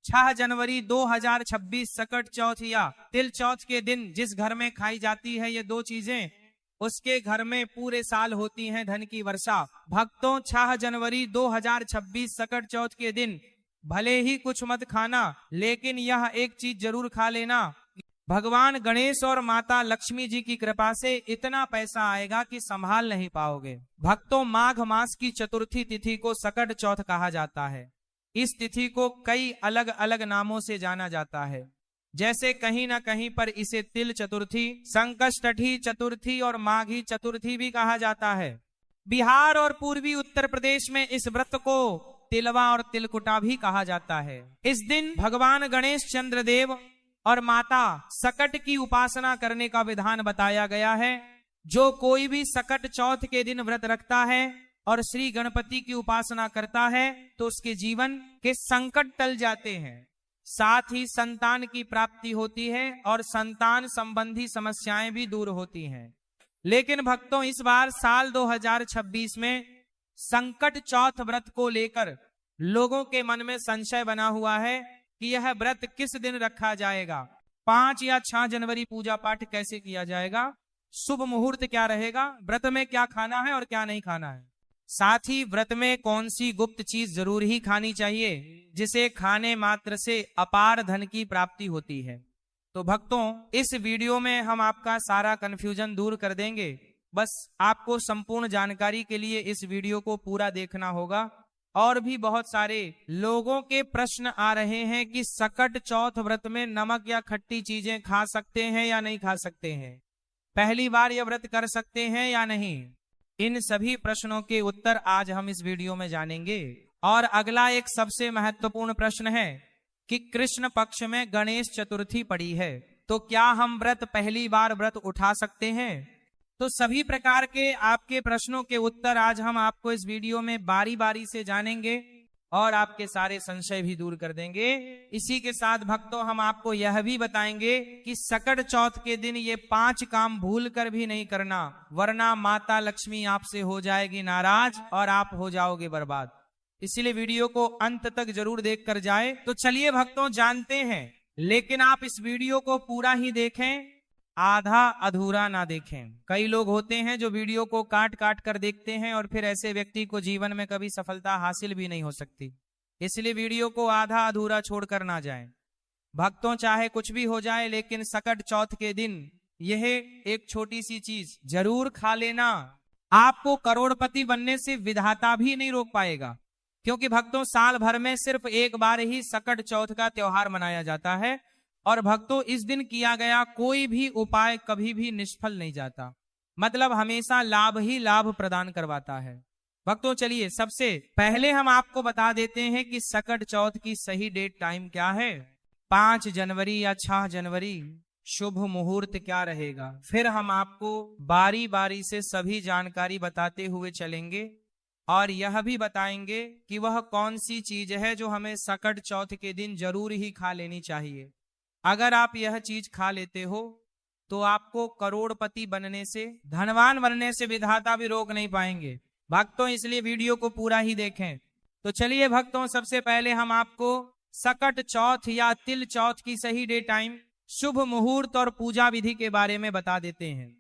6 जनवरी 2026 सकट चौथ या तिल चौथ के दिन जिस घर में खाई जाती है ये दो चीजें, उसके घर में पूरे साल होती है धन की वर्षा। भक्तों 6 जनवरी 2026 सकट चौथ के दिन भले ही कुछ मत खाना, लेकिन यह एक चीज जरूर खा लेना। भगवान गणेश और माता लक्ष्मी जी की कृपा से इतना पैसा आएगा कि संभाल नहीं पाओगे। भक्तों माघ मास की चतुर्थी तिथि को सकट चौथ कहा जाता है। इस तिथि को कई अलग अलग नामों से जाना जाता है, जैसे कहीं ना कहीं पर इसे तिल चतुर्थी, संकष्टी चतुर्थी और माघी चतुर्थी भी कहा जाता है। बिहार और पूर्वी उत्तर प्रदेश में इस व्रत को तिलवा और तिलकुटा भी कहा जाता है। इस दिन भगवान गणेश चंद्र देव और माता सकट की उपासना करने का विधान बताया गया है। जो कोई भी सकट चौथ के दिन व्रत रखता है और श्री गणपति की उपासना करता है तो उसके जीवन के संकट टल जाते हैं, साथ ही संतान की प्राप्ति होती है और संतान संबंधी समस्याएं भी दूर होती हैं। लेकिन भक्तों इस बार साल 2026 में संकट चौथ व्रत को लेकर लोगों के मन में संशय बना हुआ है कि यह व्रत किस दिन रखा जाएगा, 5 या 6 जनवरी पूजा पाठ कैसे किया जाएगा, शुभ मुहूर्त क्या रहेगा, व्रत में क्या खाना है और क्या नहीं खाना है, साथ ही व्रत में कौन सी गुप्त चीज जरूर ही खानी चाहिए जिसे खाने मात्र से अपार धन की प्राप्ति होती है। तो भक्तों इस वीडियो में हम आपका सारा कंफ्यूजन दूर कर देंगे। बस आपको संपूर्ण जानकारी के लिए इस वीडियो को पूरा देखना होगा। और भी बहुत सारे लोगों के प्रश्न आ रहे हैं कि सकट चौथ व्रत में नमक या खट्टी चीजें खा सकते हैं या नहीं खा सकते हैं, पहली बार यह व्रत कर सकते हैं या नहीं। इन सभी प्रश्नों के उत्तर आज हम इस वीडियो में जानेंगे। और अगला एक सबसे महत्वपूर्ण प्रश्न है कि कृष्ण पक्ष में गणेश चतुर्थी पड़ी है तो क्या हम व्रत पहली बार व्रत उठा सकते हैं। तो सभी प्रकार के आपके प्रश्नों के उत्तर आज हम आपको इस वीडियो में बारी बारी से जानेंगे और आपके सारे संशय भी दूर कर देंगे। इसी के साथ भक्तों हम आपको यह भी बताएंगे कि सकट चौथ के दिन ये 5 काम भूल कर भी नहीं करना, वरना माता लक्ष्मी आपसे हो जाएगी नाराज और आप हो जाओगे बर्बाद। इसलिए वीडियो को अंत तक जरूर देख कर जाए। तो चलिए भक्तों जानते हैं, लेकिन आप इस वीडियो को पूरा ही देखें, आधा अधूरा ना देखें। कई लोग होते हैं जो वीडियो को काट काट कर देखते हैं और फिर ऐसे व्यक्ति को जीवन में कभी सफलता हासिल भी नहीं हो सकती। इसलिए वीडियो को आधा अधूरा छोड़कर ना जाएं। भक्तों चाहे कुछ भी हो जाए, लेकिन सकट चौथ के दिन यह एक छोटी सी चीज जरूर खा लेना। आपको करोड़पति बनने से विधाता भी नहीं रोक पाएगा, क्योंकि भक्तों साल भर में सिर्फ एक बार ही सकट चौथ का त्योहार मनाया जाता है और भक्तों इस दिन किया गया कोई भी उपाय कभी भी निष्फल नहीं जाता, मतलब हमेशा लाभ ही लाभ प्रदान करवाता है। भक्तों चलिए सबसे पहले हम आपको बता देते हैं कि सकट चौथ की सही डेट टाइम क्या है। 5 जनवरी या 6 जनवरी शुभ मुहूर्त क्या रहेगा, फिर हम आपको बारी बारी से सभी जानकारी बताते हुए चलेंगे और यह भी बताएंगे कि वह कौन सी चीज है जो हमें सकट चौथ के दिन जरूर ही खा लेनी चाहिए। अगर आप यह चीज खा लेते हो तो आपको करोड़पति बनने से, धनवान बनने से विधाता भी रोक नहीं पाएंगे। भक्तों इसलिए वीडियो को पूरा ही देखें। तो चलिए भक्तों सबसे पहले हम आपको सकट चौथ या तिल चौथ की सही डे टाइम, शुभ मुहूर्त और पूजा विधि के बारे में बता देते हैं।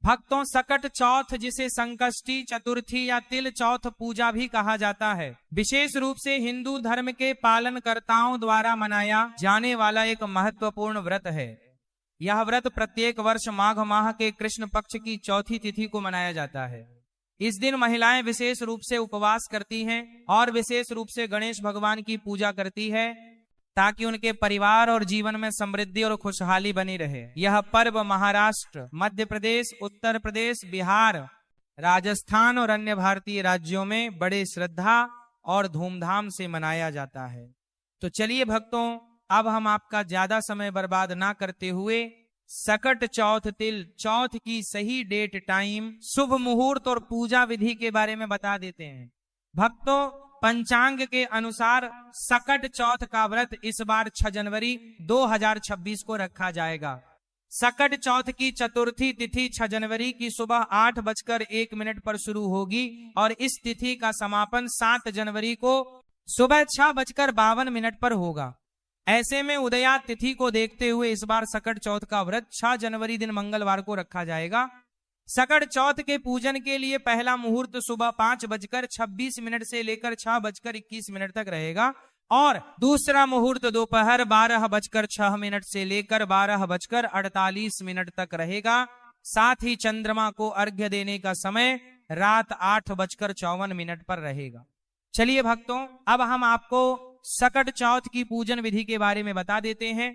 भक्तों सकट चौथ जिसे संकष्टी चतुर्थी या तिल चौथ पूजा भी कहा जाता है, विशेष रूप से हिंदू धर्म के पालनकर्ताओं द्वारा मनाया जाने वाला एक महत्वपूर्ण व्रत है। यह व्रत प्रत्येक वर्ष माघ माह के कृष्ण पक्ष की चौथी तिथि को मनाया जाता है। इस दिन महिलाएं विशेष रूप से उपवास करती हैं और विशेष रूप से गणेश भगवान की पूजा करती है ताकि उनके परिवार और जीवन में समृद्धि और खुशहाली बनी रहे। यह पर्व महाराष्ट्र, मध्य प्रदेश, उत्तर प्रदेश, बिहार, राजस्थान और अन्य भारतीय राज्यों में बड़े श्रद्धा और धूमधाम से मनाया जाता है। तो चलिए भक्तों अब हम आपका ज्यादा समय बर्बाद ना करते हुए सकट चौथ तिल चौथ की सही डेट टाइम, शुभ मुहूर्त और पूजा विधि के बारे में बता देते हैं। भक्तों पंचांग के अनुसार सकट चौथ का व्रत इस बार 6 जनवरी 2026 को रखा जाएगा। सकट चौथ की चतुर्थी तिथि 6 जनवरी की सुबह 8:01 पर शुरू होगी और इस तिथि का समापन 7 जनवरी को सुबह 6:52 पर होगा। ऐसे में उदया तिथि को देखते हुए इस बार सकट चौथ का व्रत 6 जनवरी दिन मंगलवार को रखा जाएगा। सकट चौथ के पूजन के लिए पहला मुहूर्त सुबह 5:26 से लेकर 6:21 तक रहेगा और दूसरा मुहूर्त दोपहर 12:06 से लेकर 12:48 तक रहेगा। साथ ही चंद्रमा को अर्घ्य देने का समय रात 8:54 पर रहेगा। चलिए भक्तों, अब हम आपको सकट चौथ की पूजन विधि के बारे में बता देते हैं।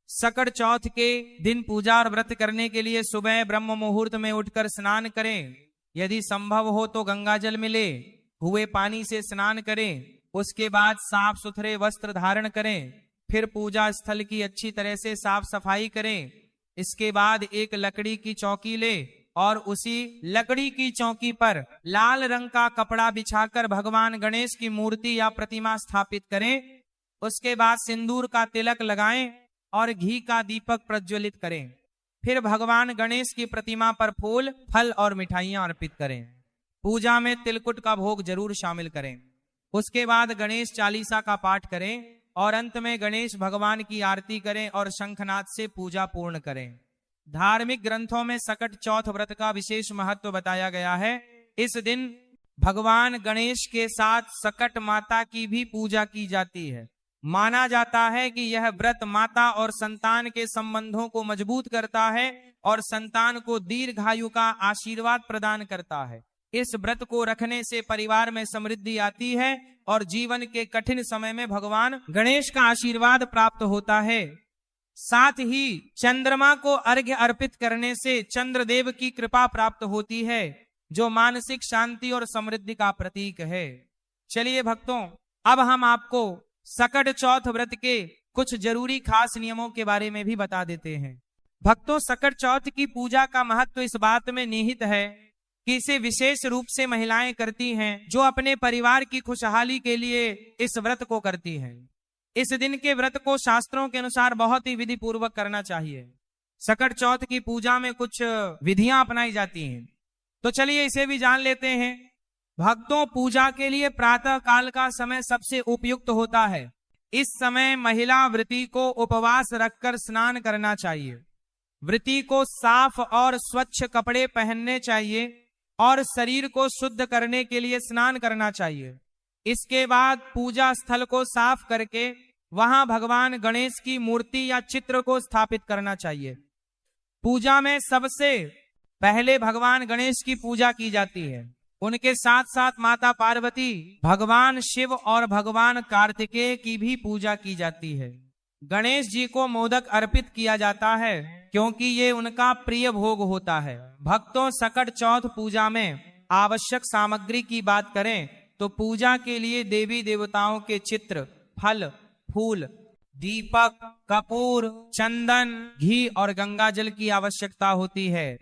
सकट चौथ के दिन पूजा और व्रत करने के लिए सुबह ब्रह्म मुहूर्त में उठकर स्नान करें। यदि संभव हो तो गंगा जल मिले हुए पानी से स्नान करें। उसके बाद साफ सुथरे वस्त्र धारण करें। फिर पूजा स्थल की अच्छी तरह से साफ सफाई करें। इसके बाद एक लकड़ी की चौकी ले और उसी लकड़ी की चौकी पर लाल रंग का कपड़ा बिछाकर भगवान गणेश की मूर्ति या प्रतिमा स्थापित करें। उसके बाद सिंदूर का तिलक लगाएं और घी का दीपक प्रज्वलित करें। फिर भगवान गणेश की प्रतिमा पर फूल, फल और मिठाइयां अर्पित करें। पूजा में तिलकुट का भोग जरूर शामिल करें। उसके बाद गणेश चालीसा का पाठ करें और अंत में गणेश भगवान की आरती करें और शंखनाद से पूजा पूर्ण करें। धार्मिक ग्रंथों में सकट चौथ व्रत का विशेष महत्व बताया गया है। इस दिन भगवान गणेश के साथ सकट माता की भी पूजा की जाती है। माना जाता है कि यह व्रत माता और संतान के संबंधों को मजबूत करता है और संतान को दीर्घायु का आशीर्वाद प्रदान करता है। इस व्रत को रखने से परिवार में समृद्धि आती है और जीवन के कठिन समय में भगवान गणेश का आशीर्वाद प्राप्त होता है। साथ ही चंद्रमा को अर्घ्य अर्पित करने से चंद्रदेव की कृपा प्राप्त होती है, जो मानसिक शांति और समृद्धि का प्रतीक है। चलिए भक्तों, अब हम आपको सकट चौथ व्रत के कुछ जरूरी खास नियमों के बारे में भी बता देते हैं। भक्तों, सकट चौथ की पूजा का महत्व इस बात में निहित है कि इसे विशेष रूप से महिलाएं करती हैं, जो अपने परिवार की खुशहाली के लिए इस व्रत को करती हैं। इस दिन के व्रत को शास्त्रों के अनुसार बहुत ही विधि पूर्वक करना चाहिए। सकट चौथ की पूजा में कुछ विधियां अपनाई जाती हैं, तो चलिए इसे भी जान लेते हैं। भक्तों, पूजा के लिए प्रातः काल का समय सबसे उपयुक्त होता है। इस समय महिला व्रती को उपवास रखकर स्नान करना चाहिए। व्रती को साफ और स्वच्छ कपड़े पहनने चाहिए और शरीर को शुद्ध करने के लिए स्नान करना चाहिए। इसके बाद पूजा स्थल को साफ करके वहां भगवान गणेश की मूर्ति या चित्र को स्थापित करना चाहिए। पूजा में सबसे पहले भगवान गणेश की पूजा की जाती है। उनके साथ साथ माता पार्वती, भगवान शिव और भगवान कार्तिकेय की भी पूजा की जाती है। गणेश जी को मोदक अर्पित किया जाता है क्योंकि ये उनका प्रिय भोग होता है। भक्तों, सकट चौथ पूजा में आवश्यक सामग्री की बात करें तो पूजा के लिए देवी देवताओं के चित्र, फल, फूल, दीपक, कपूर, चंदन, घी और गंगा जल की आवश्यकता होती है।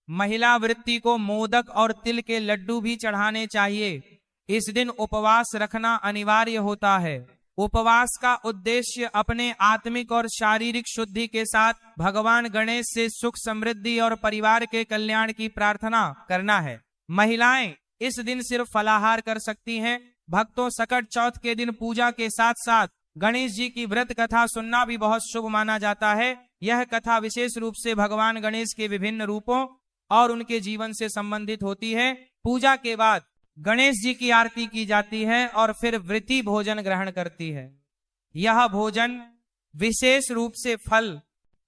महिला वृत्ति को मोदक और तिल के लड्डू भी चढ़ाने चाहिए। इस दिन उपवास रखना अनिवार्य होता है। उपवास का उद्देश्य अपने आत्मिक और शारीरिक शुद्धि के साथ भगवान गणेश से सुख, समृद्धि और परिवार के कल्याण की प्रार्थना करना है। महिलाएं इस दिन सिर्फ फलाहार कर सकती हैं। भक्तों, सकट चौथ के दिन पूजा के साथ साथ गणेश जी की व्रत कथा सुनना भी बहुत शुभ माना जाता है। यह कथा विशेष रूप से भगवान गणेश के विभिन्न रूपों और उनके जीवन से संबंधित होती है। पूजा के बाद गणेश जी की आरती की जाती है और फिर व्रती भोजन ग्रहण करती है। यह भोजन विशेष रूप से फल,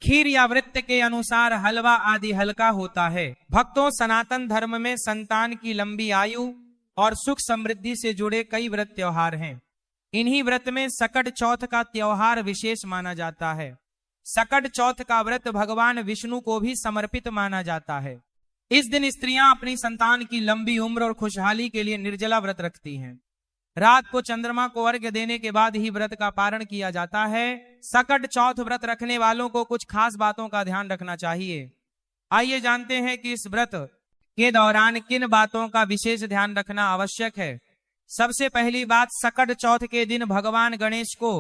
खीर या व्रत के अनुसार हलवा आदि हल्का होता है। भक्तों, सनातन धर्म में संतान की लंबी आयु और सुख समृद्धि से जुड़े कई व्रत त्योहार हैं। इन्हीं व्रत में सकट चौथ का त्योहार विशेष माना जाता है। सकट चौथ का व्रत भगवान विष्णु को भी समर्पित माना जाता है। इस दिन स्त्रियां अपनी संतान की लंबी उम्र और खुशहाली के लिए निर्जला व्रत रखती हैं। रात को चंद्रमा को अर्घ्य देने के बाद ही व्रत का पारण किया जाता है। सकट चौथ व्रत रखने वालों को कुछ खास बातों का ध्यान रखना चाहिए। आइए जानते हैं कि इस व्रत के दौरान किन बातों का विशेष ध्यान रखना आवश्यक है। सबसे पहली बात, सकट चौथ के दिन भगवान गणेश को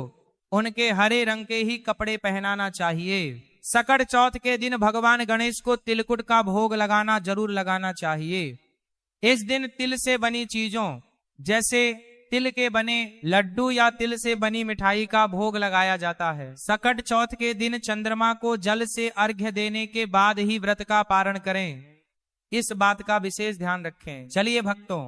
उनके हरे रंग के ही कपड़े पहनाना चाहिए। सकट चौथ के दिन भगवान गणेश को तिलकुट का भोग जरूर लगाना चाहिए। इस दिन तिल से बनी चीजों जैसे तिल के बने लड्डू या तिल से बनी मिठाई का भोग लगाया जाता है। सकट चौथ के दिन चंद्रमा को जल से अर्घ्य देने के बाद ही व्रत का पारण करें, इस बात का विशेष ध्यान रखें। चलिए भक्तों,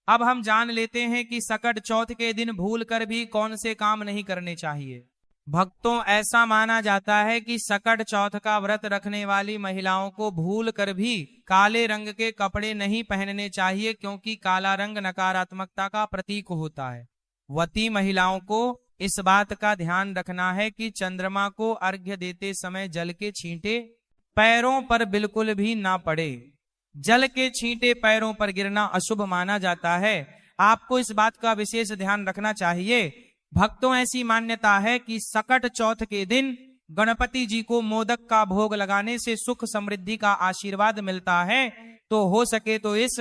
अब हम जान लेते हैं कि सकट चौथ के दिन भूल कर भी कौन से काम नहीं करने चाहिए। भक्तों, ऐसा माना जाता है कि सकट चौथ का व्रत रखने वाली महिलाओं को भूल कर भी काले रंग के कपड़े नहीं पहनने चाहिए, क्योंकि काला रंग नकारात्मकता का प्रतीक होता है। वती महिलाओं को इस बात का ध्यान रखना है कि चंद्रमा को अर्घ्य देते समय जल के छींटे पैरों पर बिल्कुल भी ना पड़े। जल के छींटे पैरों पर गिरना अशुभ माना जाता है। आपको इस बात का विशेष ध्यान रखना चाहिए। भक्तों, ऐसी मान्यता है कि सकट चौथ के दिन गणपति जी को मोदक का भोग लगाने से सुख समृद्धि का आशीर्वाद मिलता है। तो हो सके तो इस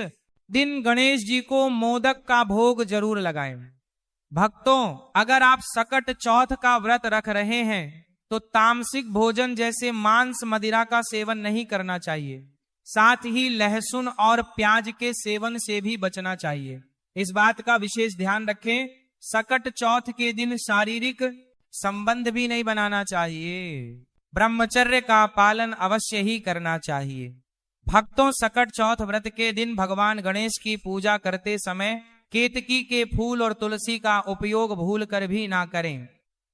दिन गणेश जी को मोदक का भोग जरूर लगाएं। भक्तों, अगर आप सकट चौथ का व्रत रख रहे हैं तो तामसिक भोजन जैसे मांस मदिरा का सेवन नहीं करना चाहिए। साथ ही लहसुन और प्याज के सेवन से भी बचना चाहिए। इस बात का विशेष ध्यान रखें। सकट चौथ के दिन शारीरिक संबंध भी नहीं बनाना चाहिए। ब्रह्मचर्य का पालन अवश्य ही करना चाहिए। भक्तों, सकट चौथ व्रत के दिन भगवान गणेश की पूजा करते समय केतकी के फूल और तुलसी का उपयोग भूल कर भी ना करें।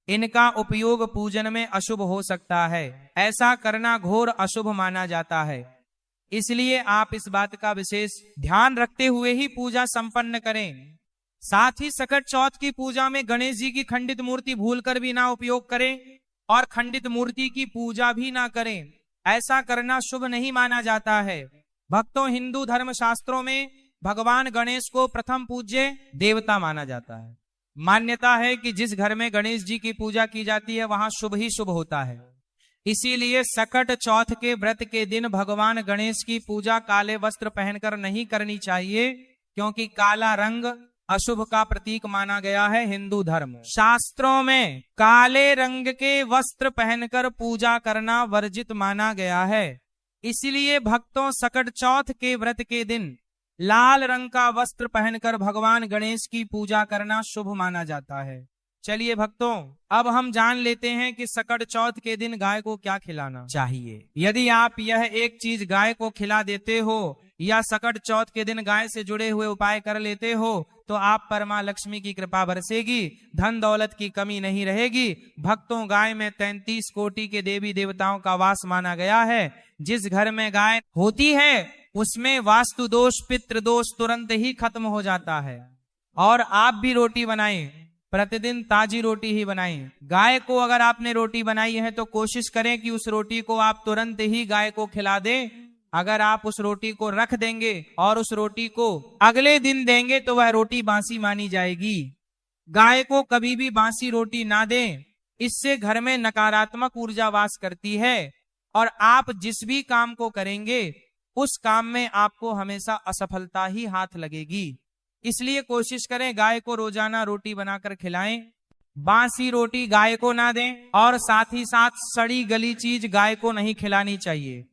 इनका उपयोग पूजन में अशुभ हो सकता है। ऐसा करना घोर अशुभ माना जाता है। इसलिए आप इस बात का विशेष ध्यान रखते हुए ही पूजा संपन्न करें। साथ ही सकट चौथ की पूजा में गणेश जी की खंडित मूर्ति भूलकर भी ना उपयोग करें और खंडित मूर्ति की पूजा भी ना करें। ऐसा करना शुभ नहीं माना जाता है। भक्तों, हिंदू धर्म शास्त्रों में भगवान गणेश को प्रथम पूज्य देवता माना जाता है। मान्यता है कि जिस घर में गणेश जी की पूजा की जाती है वहां शुभ ही शुभ होता है। इसीलिए सकट चौथ के व्रत के दिन भगवान गणेश की पूजा काले वस्त्र पहनकर नहीं करनी चाहिए, क्योंकि काला रंग अशुभ का प्रतीक माना गया है। हिंदू धर्म शास्त्रों में काले रंग के वस्त्र पहनकर पूजा करना वर्जित माना गया है। इसलिए भक्तों, सकट चौथ के व्रत के दिन लाल रंग का वस्त्र पहनकर भगवान गणेश की पूजा करना शुभ माना जाता है। चलिए भक्तों, अब हम जान लेते हैं कि सकट चौथ के दिन गाय को क्या खिलाना चाहिए। यदि आप यह एक चीज गाय को खिला देते हो या सकट चौथ के दिन गाय से जुड़े हुए उपाय कर लेते हो तो आप पर मां लक्ष्मी की कृपा बरसेगी, धन दौलत की कमी नहीं रहेगी। भक्तों, गाय में 33 कोटि के देवी देवताओं का वास माना गया है। जिस घर में गाय होती है उसमें वास्तु दोष, पितृ दोष तुरंत ही खत्म हो जाता है। और आप भी रोटी बनाएं, प्रतिदिन ताजी रोटी ही बनाएं। गाय को अगर आपने रोटी बनाई है तो कोशिश करें कि उस रोटी को आप तुरंत ही गाय को खिला दें। अगर आप उस रोटी को रख देंगे और उस रोटी को अगले दिन देंगे तो वह रोटी बासी मानी जाएगी। गाय को कभी भी बासी रोटी ना दें, इससे घर में नकारात्मक ऊर्जा वास करती है और आप जिस भी काम को करेंगे उस काम में आपको हमेशा असफलता ही हाथ लगेगी। इसलिए कोशिश करें गाय को रोजाना रोटी बनाकर खिलाएं। बासी रोटी गाय को ना दें और साथ ही साथ सड़ी गली चीज गाय को नहीं खिलानी चाहिए।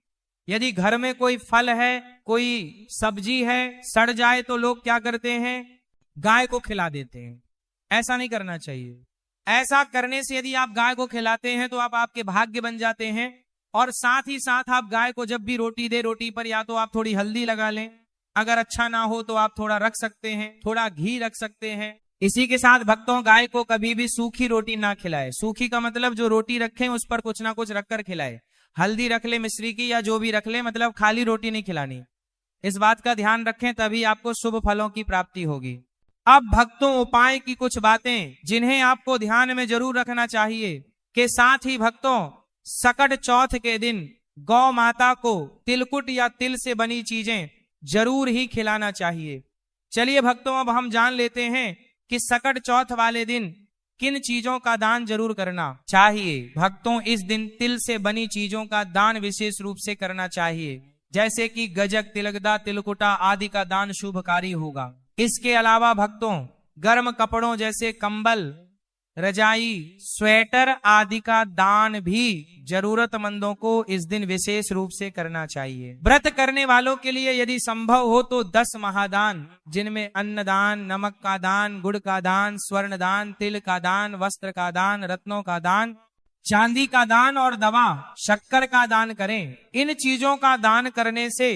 यदि घर में कोई फल है, कोई सब्जी है, सड़ जाए तो लोग क्या करते हैं, गाय को खिला देते हैं। ऐसा नहीं करना चाहिए। ऐसा करने से यदि आप गाय को खिलाते हैं तो आप आपके भाग्य बन जाते हैं। और साथ ही साथ आप गाय को जब भी रोटी दे, रोटी पर या तो आप थोड़ी हल्दी लगा लें, अगर अच्छा ना हो तो आप थोड़ा रख सकते हैं, थोड़ा घी रख सकते हैं। इसी के साथ भक्तों, गाय को कभी भी सूखी रोटी ना खिलाए। सूखी का मतलब जो रोटी रखें उस पर कुछ ना कुछ रखकर खिलाए। हल्दी रख ले मिश्री की या जो भी रख ले, मतलब खाली रोटी नहीं खिलानी। इस बात का ध्यान रखें, तभी आपको शुभ फलों की प्राप्ति होगी। अब भक्तों, उपाय की कुछ बातें जिन्हें आपको ध्यान में जरूर रखना चाहिए के साथ ही भक्तों, सकट चौथ के दिन गौ माता को तिलकुट या तिल से बनी चीजें जरूर ही खिलाना चाहिए। चलिए भक्तों, अब हम जान लेते हैं कि सकट चौथ वाले दिन किन चीजों का दान जरूर करना चाहिए। भक्तों, इस दिन तिल से बनी चीजों का दान विशेष रूप से करना चाहिए, जैसे कि गजक, तिलकदा, तिलकुटा आदि का दान शुभकारी होगा। इसके अलावा भक्तों, गर्म कपड़ों जैसे कंबल, रजाई, स्वेटर आदि का दान भी जरूरतमंदों को इस दिन विशेष रूप से करना चाहिए। व्रत करने वालों के लिए यदि संभव हो तो 10 महादान, जिनमें अन्न दान, नमक का दान, गुड़ का दान, स्वर्ण दान, तिल का दान, वस्त्र का दान, रत्नों का दान, चांदी का दान और दवा शक्कर का दान करें। इन चीजों का दान करने से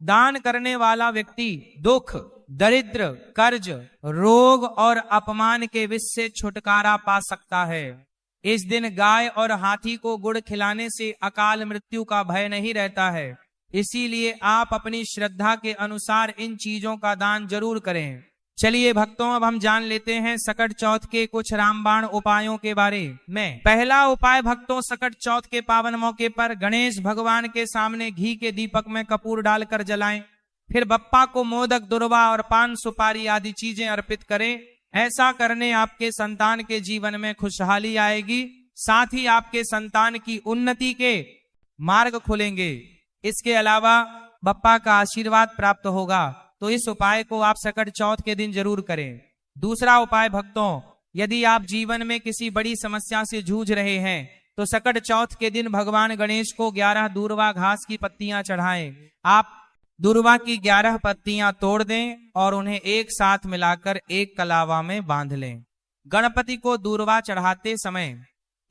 दान करने वाला व्यक्ति दुख, दरिद्र, कर्ज, रोग और अपमान के विष से छुटकारा पा सकता है। इस दिन गाय और हाथी को गुड़ खिलाने से अकाल मृत्यु का भय नहीं रहता है। इसीलिए आप अपनी श्रद्धा के अनुसार इन चीजों का दान जरूर करें। चलिए भक्तों, अब हम जान लेते हैं सकट चौथ के कुछ रामबाण उपायों के बारे में। पहला उपाय भक्तों, सकट चौथ के पावन मौके पर गणेश भगवान के सामने घी के दीपक में कपूर डालकर जलाएं। फिर बप्पा को मोदक, दुर्वा और पान सुपारी आदि चीजें अर्पित करें। ऐसा करने आपके संतान के जीवन में खुशहाली आएगी, साथ ही आपके संतान की उन्नति के मार्ग खुलेंगे। इसके अलावा बप्पा का आशीर्वाद प्राप्त होगा। तो इस उपाय को आप सकट चौथ के दिन जरूर करें। दूसरा उपाय भक्तों, यदि आप जीवन में किसी बड़ी समस्या से जूझ रहे हैं तो सकट चौथ के दिन भगवान गणेश को 11 दूर्वा घास की पत्तियां चढ़ाएं। आप दूर्वा की 11 पत्तियां तोड़ दें और उन्हें एक साथ मिलाकर एक कलावा में बांध लें। गणपति को दूर्वा चढ़ाते समय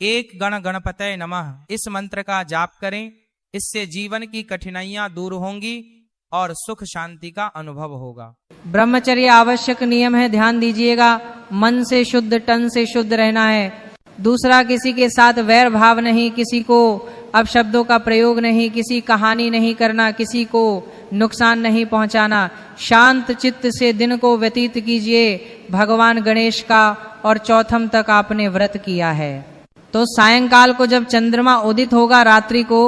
एक गण गणपतये नमः इस मंत्र का जाप करें। इससे जीवन की कठिनाइयां दूर होंगी और सुख शांति का अनुभव होगा। ब्रह्मचर्य आवश्यक नियम है, ध्यान दीजिएगा। मन से शुद्ध, तन से शुद्ध रहना है। दूसरा, किसी के साथ वैर भाव नहीं, किसी को अपशब्दों का प्रयोग नहीं, किसी का हानि नहीं करना, किसी को नुकसान नहीं पहुंचाना। शांत चित्त से दिन को व्यतीत कीजिए भगवान गणेश का, और चौथम तक आपने व्रत किया है। तो सायंकाल को जब चंद्रमा उदित होगा, रात्रि को,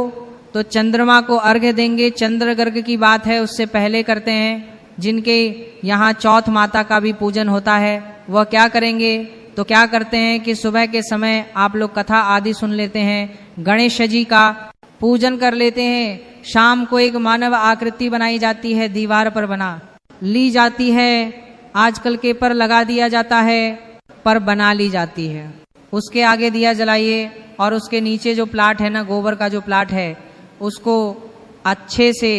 तो चंद्रमा को अर्घ्य देंगे। चंद्र गर्ग की बात है, उससे पहले करते हैं। जिनके यहाँ चौथ माता का भी पूजन होता है वह क्या करेंगे, तो क्या करते हैं कि सुबह के समय आप लोग कथा आदि सुन लेते हैं, गणेश जी का पूजन कर लेते हैं। शाम को एक मानव आकृति बनाई जाती है, दीवार पर बना ली जाती है। आजकल के पर लगा दिया जाता है, पर बना ली जाती है। उसके आगे दिया जलाइए और उसके नीचे जो प्लाट है ना, गोबर का जो प्लाट है, उसको अच्छे से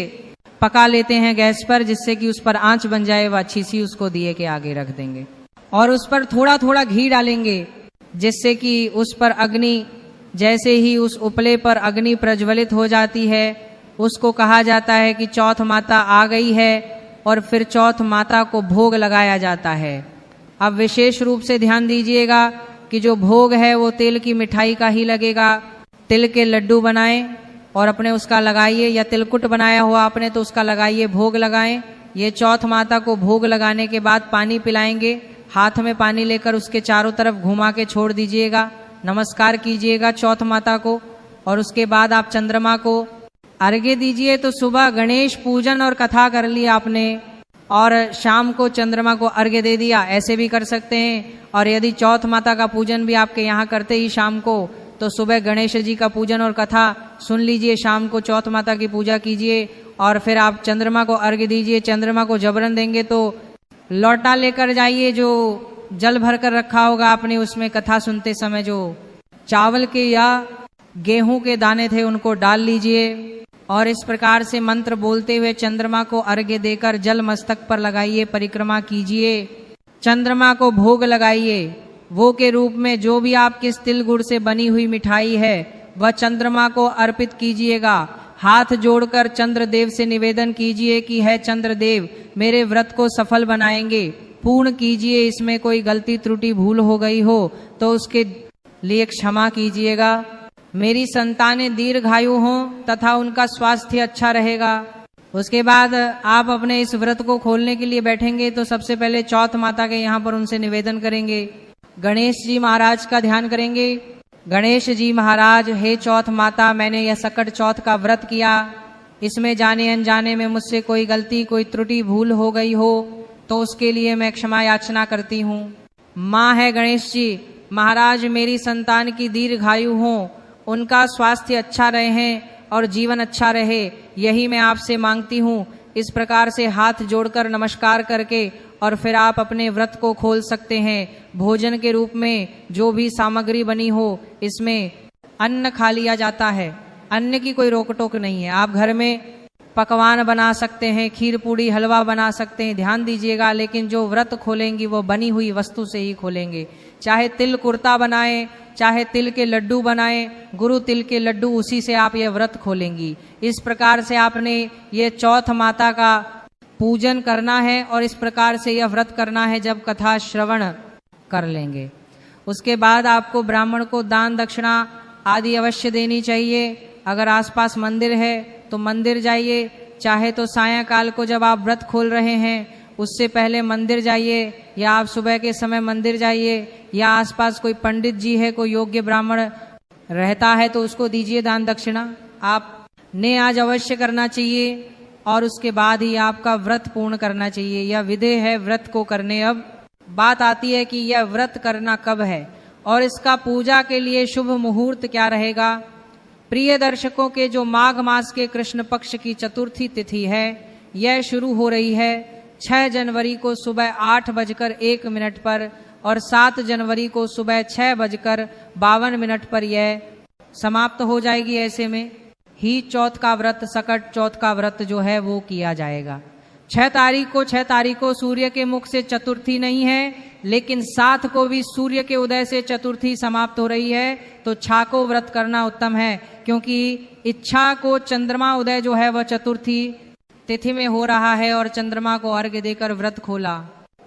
पका लेते हैं गैस पर, जिससे कि उस पर आंच बन जाए। वह अच्छी सी उसको दिए के आगे रख देंगे और उस पर थोड़ा थोड़ा घी डालेंगे, जिससे कि उस पर अग्नि, जैसे ही उस उपले पर अग्नि प्रज्वलित हो जाती है, उसको कहा जाता है कि चौथ माता आ गई है। और फिर चौथ माता को भोग लगाया जाता है। अब विशेष रूप से ध्यान दीजिएगा कि जो भोग है वो तेल की मिठाई का ही लगेगा। तिल के लड्डू बनाएं और अपने उसका लगाइए, या तिलकुट बनाया हुआ आपने तो उसका लगाइए, भोग लगाएं। ये चौथ माता को भोग लगाने के बाद पानी पिलाएंगे। हाथ में पानी लेकर उसके चारों तरफ घुमा के छोड़ दीजिएगा, नमस्कार कीजिएगा चौथ माता को। और उसके बाद आप चंद्रमा को अर्घ्य दीजिए। तो सुबह गणेश पूजन और कथा कर ली आपने, और शाम को चंद्रमा को अर्घ्य दे दिया, ऐसे भी कर सकते हैं। और यदि चौथ माता का पूजन भी आपके यहाँ करते ही शाम को, तो सुबह गणेश जी का पूजन और कथा सुन लीजिए, शाम को चौथ माता की पूजा कीजिए और फिर आप चंद्रमा को अर्घ्य दीजिए। चंद्रमा को जबरन देंगे तो लौटा लेकर जाइए, जो जल भर कर रखा होगा आपने, उसमें कथा सुनते समय जो चावल के या गेहूं के दाने थे उनको डाल लीजिए। और इस प्रकार से मंत्र बोलते हुए चंद्रमा को अर्घ्य देकर जल मस्तक पर लगाइए, परिक्रमा कीजिए। चंद्रमा को भोग लगाइए। वो के रूप में जो भी आपके तिल गुड़ से बनी हुई मिठाई है वह चंद्रमा को अर्पित कीजिएगा। हाथ जोड़कर चंद्रदेव से निवेदन कीजिए कि है चंद्रदेव, मेरे व्रत को सफल बनाएंगे, पूर्ण कीजिए। इसमें कोई गलती त्रुटि भूल हो गई हो तो उसके लिए क्षमा कीजिएगा। मेरी संतानें दीर्घायु हों तथा उनका स्वास्थ्य अच्छा रहेगा। उसके बाद आप अपने इस व्रत को खोलने के लिए बैठेंगे तो सबसे पहले चौथ माता के यहाँ पर उनसे निवेदन करेंगे। गणेश जी महाराज का ध्यान करेंगे। गणेश जी महाराज, हे चौथ माता, मैंने यह सकट चौथ का व्रत किया, इसमें जाने अनजाने में मुझसे कोई गलती, कोई त्रुटि, भूल हो गई हो तो उसके लिए मैं क्षमा याचना करती हूँ। माँ है गणेश जी महाराज, मेरी संतान की दीर्घायु हो, उनका स्वास्थ्य अच्छा रहे और जीवन अच्छा रहे, यही मैं आपसे मांगती हूँ। इस प्रकार से हाथ जोड़कर नमस्कार करके और फिर आप अपने व्रत को खोल सकते हैं। भोजन के रूप में जो भी सामग्री बनी हो इसमें अन्न खा लिया जाता है, अन्न की कोई रोक टोक नहीं है। आप घर में पकवान बना सकते हैं, खीर पूड़ी हलवा बना सकते हैं, ध्यान दीजिएगा, लेकिन जो व्रत खोलेंगी वो बनी हुई वस्तु से ही खोलेंगे। चाहे तिल कुर्ता बनाए, चाहे तिल के लड्डू बनाए, गुरु तिल के लड्डू, उसी से आप ये व्रत खोलेंगी। इस प्रकार से आपने ये चौथ माता का पूजन करना है और इस प्रकार से यह व्रत करना है जब कथा श्रवण कर लेंगे। उसके बाद आपको ब्राह्मण को दान दक्षिणा आदि अवश्य देनी चाहिए। अगर आसपास मंदिर है तो मंदिर जाइए, चाहे तो सायंकाल को जब आप व्रत खोल रहे हैं उससे पहले मंदिर जाइए, या आप सुबह के समय मंदिर जाइए, या आसपास कोई पंडित जी है, कोई योग्य ब्राह्मण रहता है तो उसको दीजिए दान दक्षिणा। आपने आज अवश्य करना चाहिए और उसके बाद ही आपका व्रत पूर्ण करना चाहिए। यह विधि है व्रत को करने। अब बात आती है कि यह व्रत करना कब है और इसका पूजा के लिए शुभ मुहूर्त क्या रहेगा। प्रिय दर्शकों के जो माघ मास के कृष्ण पक्ष की चतुर्थी तिथि है यह शुरू हो रही है 6 जनवरी को सुबह 8:01 पर और 7 जनवरी को सुबह 6:52 पर यह समाप्त हो जाएगी। ऐसे में ही चौथ का व्रत, सकट चौथ का व्रत जो है वो किया जाएगा। 6 तारीख को सूर्य के मुख से चतुर्थी नहीं है, लेकिन 7 को भी सूर्य के उदय से चतुर्थी समाप्त हो रही है, तो छा को व्रत करना उत्तम है, क्योंकि इच्छा को चंद्रमा उदय जो है वह चतुर्थी तिथि में हो रहा है और चंद्रमा को अर्घ्य देकर व्रत खोला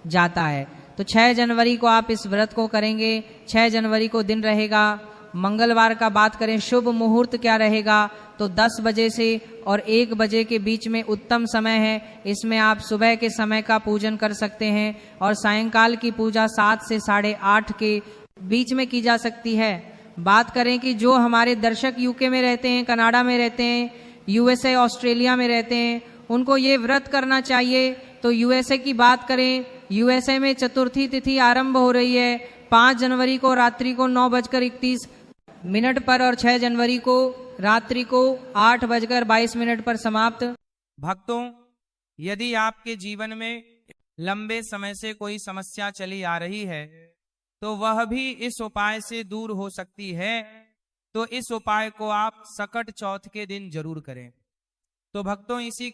जाता है। तो 6 जनवरी को आप इस व्रत को करेंगे। 6 जनवरी को दिन रहेगा मंगलवार का। बात करें शुभ मुहूर्त क्या रहेगा, तो 10 बजे से और 1 बजे के बीच में उत्तम समय है। इसमें आप सुबह के समय का पूजन कर सकते हैं और सायंकाल की पूजा 7 से 8:30 के बीच में की जा सकती है। बात करें कि जो हमारे दर्शक यूके में रहते हैं, कनाडा में रहते हैं, यूएसए ऑस्ट्रेलिया में रहते हैं, उनको ये व्रत करना चाहिए। तो यूएसए की बात करें, यूएसए में चतुर्थी तिथि आरंभ हो रही है 5 जनवरी को रात्रि को 9:31 पर और 6 जनवरी को रात्रि को 8:22 पर समाप्त। भक्तों, यदि आपके जीवन में लंबे समय से कोई समस्या चली आ रही है तो वह भी इस उपाय से दूर हो सकती है। तो इस उपाय को आप सकट चौथ के दिन जरूर करें। तो भक्तों, इसी